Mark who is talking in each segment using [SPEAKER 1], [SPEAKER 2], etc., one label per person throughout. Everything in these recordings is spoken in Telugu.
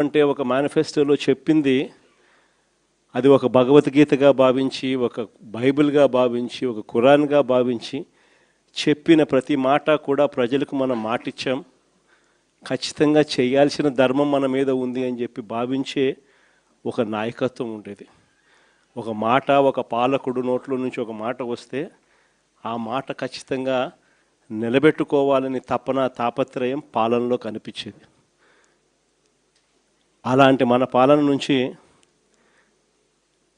[SPEAKER 1] అంటే ఒక మేనిఫెస్టోలో చెప్పింది అది ఒక భగవద్గీతగా భావించి, ఒక బైబిల్గా భావించి, ఒక ఖురాన్గా భావించి చెప్పిన ప్రతి మాట కూడా ప్రజలకు మనం మాటిచ్చాం. ఖచ్చితంగా చేయాల్సిన ధర్మం మన మీద ఉంది అని చెప్పి భావించే ఒక నాయకత్వం ఉండేది. ఒక మాట, ఒక పాలకుడు నోట్లో నుంచి ఒక మాట వస్తే ఆ మాట ఖచ్చితంగా నిలబెట్టుకోవాలని తపన, తాపత్రయం పాలనలో కనిపించేది. అలాంటి మన పాలన నుంచి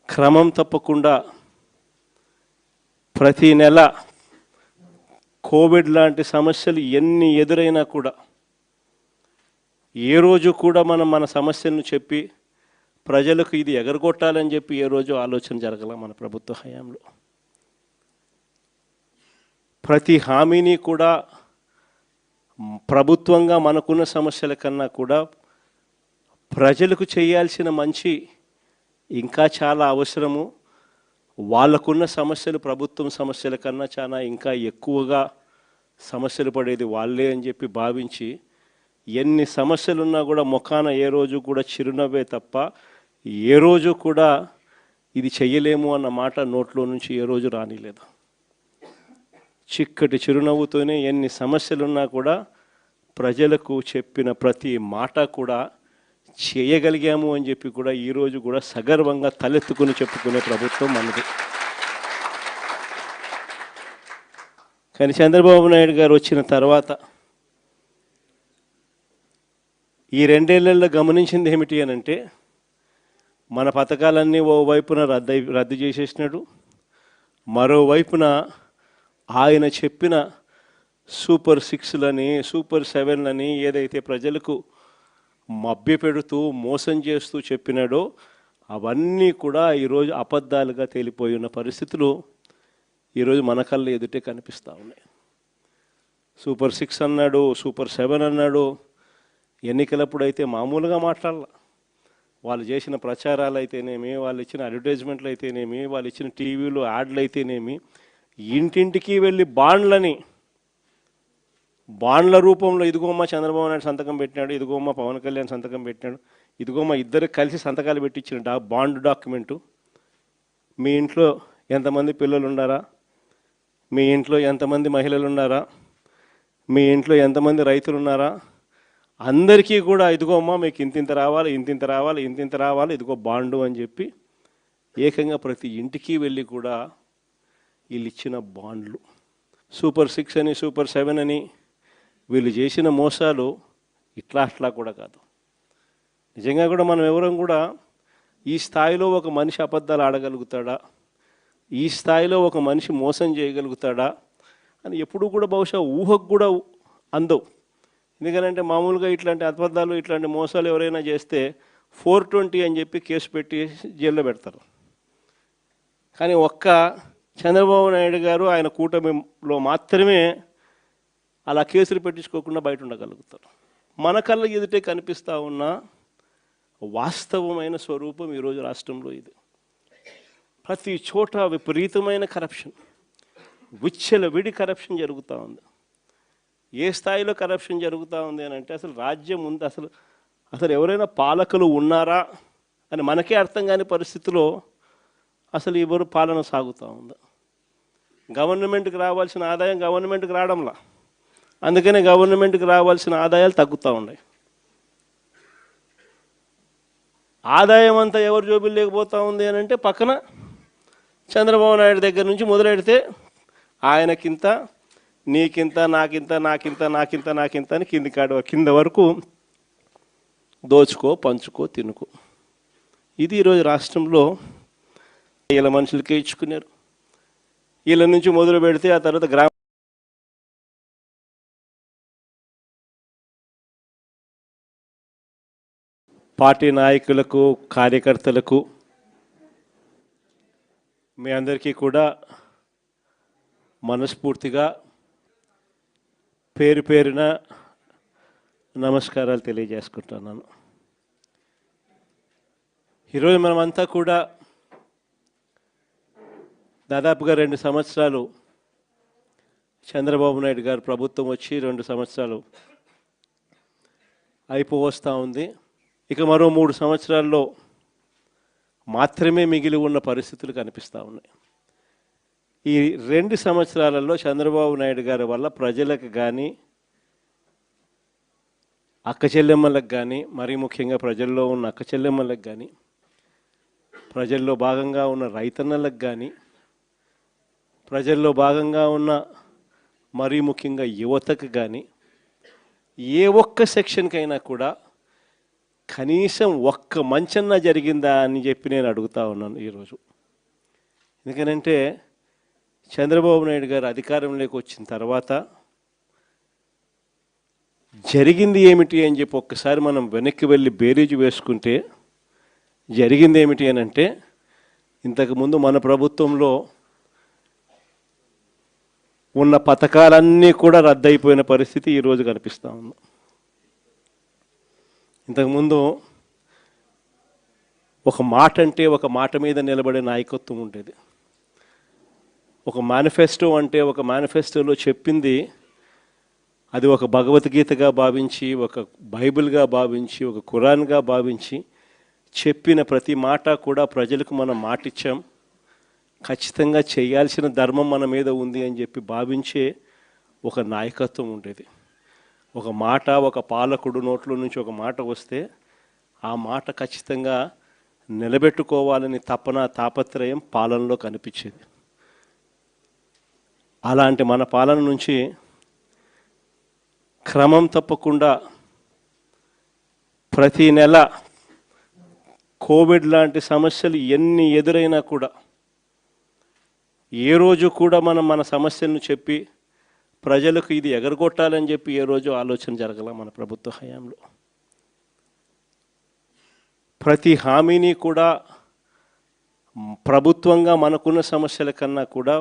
[SPEAKER 1] క్రమం తప్పకుండా ప్రతి నెల కోవిడ్ లాంటి సమస్యలు ఎన్ని ఎదురైనా కూడా ఏ రోజు కూడా మనం మన సమస్యలను చెప్పి ప్రజలకు ఇది ఎగరగొట్టాలని చెప్పి ఏ రోజు ఆలోచన జరగల మన ప్రభుత్వ హయాంలో. ప్రతి హామీని కూడా ప్రభుత్వంగా మనకున్న సమస్యల కన్నా కూడా ప్రజలకు చేయాల్సిన మంచి ఇంకా చాలా అవసరము. వాళ్ళకున్న సమస్యలు ప్రభుత్వం సమస్యల కన్నా చాలా ఇంకా ఎక్కువగా సమస్యలు పడేది వాళ్ళే అని చెప్పి భావించి ఎన్ని సమస్యలున్నా కూడా ముఖాన ఏ రోజు కూడా చిరునవ్వే తప్ప ఏ రోజు కూడా ఇది చెయ్యలేము అన్న మాట నోట్లో నుంచి ఏ రోజు రానిలేదు. చిక్కటి చిరునవ్వుతోనే ఎన్ని సమస్యలున్నా కూడా ప్రజలకు చెప్పిన ప్రతి మాట కూడా చేయగలిగాము అని చెప్పి కూడా ఈరోజు కూడా సగర్వంగా తలెత్తుకుని చెప్పుకునే ప్రభుత్వం మనది. కానీ చంద్రబాబు నాయుడు గారు వచ్చిన తర్వాత ఈ 2 ఏళ్లలో గమనించింది ఏమిటి అని అంటే, మన పథకాలన్నీ ఓవైపున రద్దు చేసేసినాడు, మరోవైపున ఆయన చెప్పిన సూపర్ 6లని, సూపర్ 7లని ఏదైతే ప్రజలకు మభ్యపెడుతూ మోసం చేస్తూ చెప్పినాడో అవన్నీ కూడా ఈరోజు అబద్ధాలుగా తేలిపోయి ఉన్న పరిస్థితులు ఈరోజు మన కళ్ళ ఎదుటే కనిపిస్తూ ఉన్నాయి. సూపర్ 6 అన్నాడు, సూపర్ 7 అన్నాడు. ఎన్నికలప్పుడు అయితే మామూలుగా మాట్లాడాల. వాళ్ళు చేసిన ప్రచారాలు అయితేనేమి, వాళ్ళు ఇచ్చిన అడ్వర్టైజ్మెంట్లు అయితేనేమి, వాళ్ళు ఇచ్చిన టీవీలో యాడ్లు అయితేనేమి, ఇంటింటికి వెళ్ళి బాండ్ల రూపంలో ఇదిగోమ్మ చంద్రబాబు నాయుడు సంతకం పెట్టినాడు, ఇదిగోమ్మ పవన్ కళ్యాణ్ సంతకం పెట్టినాడు, ఇదిగోమ్మ ఇద్దరు కలిసి సంతకాలు పెట్టించిన బాండ్ డాక్యుమెంటు. మీ ఇంట్లో ఎంతమంది పిల్లలు ఉన్నారా, మీ ఇంట్లో ఎంతమంది మహిళలు ఉన్నారా, మీ ఇంట్లో ఎంతమంది రైతులు ఉన్నారా, అందరికీ కూడా ఇదిగోమ్మ మీకు ఇంతింత రావాలి, ఇంతింత రావాలి, ఇంతింత రావాలి, ఇదిగో బాండు అని చెప్పి ఏకంగా ప్రతి ఇంటికి వెళ్ళి కూడా వీళ్ళు ఇచ్చిన బాండ్లు. సూపర్ 6 అని, సూపర్ 7 అని వీళ్ళు చేసిన మోసాలు ఇట్లా కూడా కాదు. నిజంగా కూడా మనం ఎవరం కూడా ఈ స్థాయిలో ఒక మనిషి అబద్ధాలు ఆడగలుగుతాడా, ఈ స్థాయిలో ఒక మనిషి మోసం చేయగలుగుతాడా అని ఎప్పుడూ కూడా బహుశా ఊహకు కూడా అందవు. ఎందుకంటే మామూలుగా ఇట్లాంటి అబద్ధాలు, ఇట్లాంటి మోసాలు ఎవరైనా చేస్తే 420 అని చెప్పి కేసు పెట్టి జైల్లో పెడతారు. కానీ ఒక్క చంద్రబాబు నాయుడు గారు ఆయన కూటమిలో మాత్రమే అలా కేసులు పెట్టించుకోకుండా బయట ఉండగలుగుతారు. మన కళ్ళ ఎదుటే కనిపిస్తూ ఉన్న వాస్తవమైన స్వరూపం ఈరోజు రాష్ట్రంలో ఇది. ప్రతి చోట విపరీతమైన కరప్షన్, విచ్చలవిడి కరప్షన్ జరుగుతూ ఉంది. ఏ స్థాయిలో కరప్షన్ జరుగుతూ ఉంది అని అంటే అసలు రాజ్యం ఉంది, అసలు ఎవరైనా పాలకులు ఉన్నారా అని మనకే అర్థం కాని పరిస్థితిలో అసలు ఎవరు పాలన సాగుతూ ఉంది. గవర్నమెంట్కి రావాల్సిన ఆదాయం గవర్నమెంట్కి రావడంలా, అందుకనే గవర్నమెంట్కి రావాల్సిన ఆదాయాలు తగ్గుతూ ఉన్నాయి. ఆదాయం అంతా ఎవరు జోబులు లేకపోతూ ఉంది అని అంటే పక్కన చంద్రబాబు నాయుడు దగ్గర నుంచి మొదలెడితే ఆయనకింత, నీకింత, నాకింత, నాకింత, నాకింత, నాకింత అని కింద వరకు దోచుకో, పంచుకో, తినుకో. ఇది ఈరోజు రాష్ట్రంలో వీళ్ళ మనుషులకే ఇచ్చుకున్నారు. వీళ్ళ నుంచి మొదలు పెడితే ఆ తర్వాత పార్టీ నాయకులకు, కార్యకర్తలకు, మీ అందరికీ కూడా మనస్ఫూర్తిగా పేరు పేరున నమస్కారాలు తెలియజేసుకుంటున్నాను. ఈరోజు మనమంతా కూడా దాదాపుగా 2 సంవత్సరాలు చంద్రబాబు నాయుడు గారు ప్రభుత్వం వచ్చి 2 సంవత్సరాలు అయిపోవస్తూ ఉంది. ఇక మరో 3 సంవత్సరాల్లో మాత్రమే మిగిలి ఉన్న పరిస్థితులు కనిపిస్తూ ఉన్నాయి. ఈ 2 సంవత్సరాలలో చంద్రబాబు నాయుడు గారి వల్ల ప్రజలకు కానీ, అక్క చెల్లెమ్మలకు కానీ, మరీ ముఖ్యంగా ప్రజల్లో ఉన్న అక్క చెల్లెమ్మలకు కానీ, ప్రజల్లో భాగంగా ఉన్న రైతన్నలకు కానీ, ప్రజల్లో భాగంగా ఉన్న మరీ ముఖ్యంగా యువతకు కానీ, ఏ ఒక్క సెక్షన్కైనా కూడా కనీసం ఒక్క మంచన్నా జరిగిందా అని చెప్పి నేను అడుగుతా ఉన్నాను ఈరోజు. ఎందుకనంటే చంద్రబాబు నాయుడు గారు అధికారంలోకి వచ్చిన తర్వాత జరిగింది ఏమిటి అని చెప్పి ఒక్కసారి మనం వెనక్కి వెళ్ళి బేరీజు వేసుకుంటే జరిగింది ఏమిటి అని అంటే, ఇంతకుముందు మన ప్రభుత్వంలో ఉన్న పథకాలన్నీ కూడా రద్దయిపోయిన పరిస్థితి ఈరోజు కనిపిస్తూ ఉంది. ఇంతకుముందు ఒక మాట అంటే ఒక మాట మీద నిలబడే నాయకత్వం ఉండేది. ఒక మేనిఫెస్టో అంటే ఒక మేనిఫెస్టోలో చెప్పింది అది ఒక భగవద్గీతగా భావించి, ఒక బైబిల్గా భావించి, ఒక ఖురాన్గా భావించి చెప్పిన ప్రతి మాట కూడా ప్రజలకు మనం మాటిచ్చాం, ఖచ్చితంగా చేయాల్సిన ధర్మం మన మీద ఉంది అని చెప్పి భావించే ఒక నాయకత్వం ఉండేది. ఒక మాట, ఒక పాలకుడు నోట్లో నుంచి ఒక మాట వస్తే ఆ మాట ఖచ్చితంగా నిలబెట్టుకోవాలని తపన, తాపత్రయం పాలనలో కనిపించేది. అలాంటి మన పాలన నుంచి క్రమం తప్పకుండా ప్రతి నెల కోవిడ్ లాంటి సమస్యలు ఎన్ని ఎదురైనా కూడా ఏ రోజు కూడా మనం మన సమస్యలను చెప్పి ప్రజలకు ఇది ఎగరగొట్టాలని చెప్పి ఏ రోజు ఆలోచన జరగల మన ప్రభుత్వ హయాంలో. ప్రతి హామీని కూడా ప్రభుత్వంగా మనకున్న సమస్యల కన్నా కూడా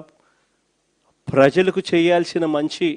[SPEAKER 1] ప్రజలకు చేయాల్సిన మంచి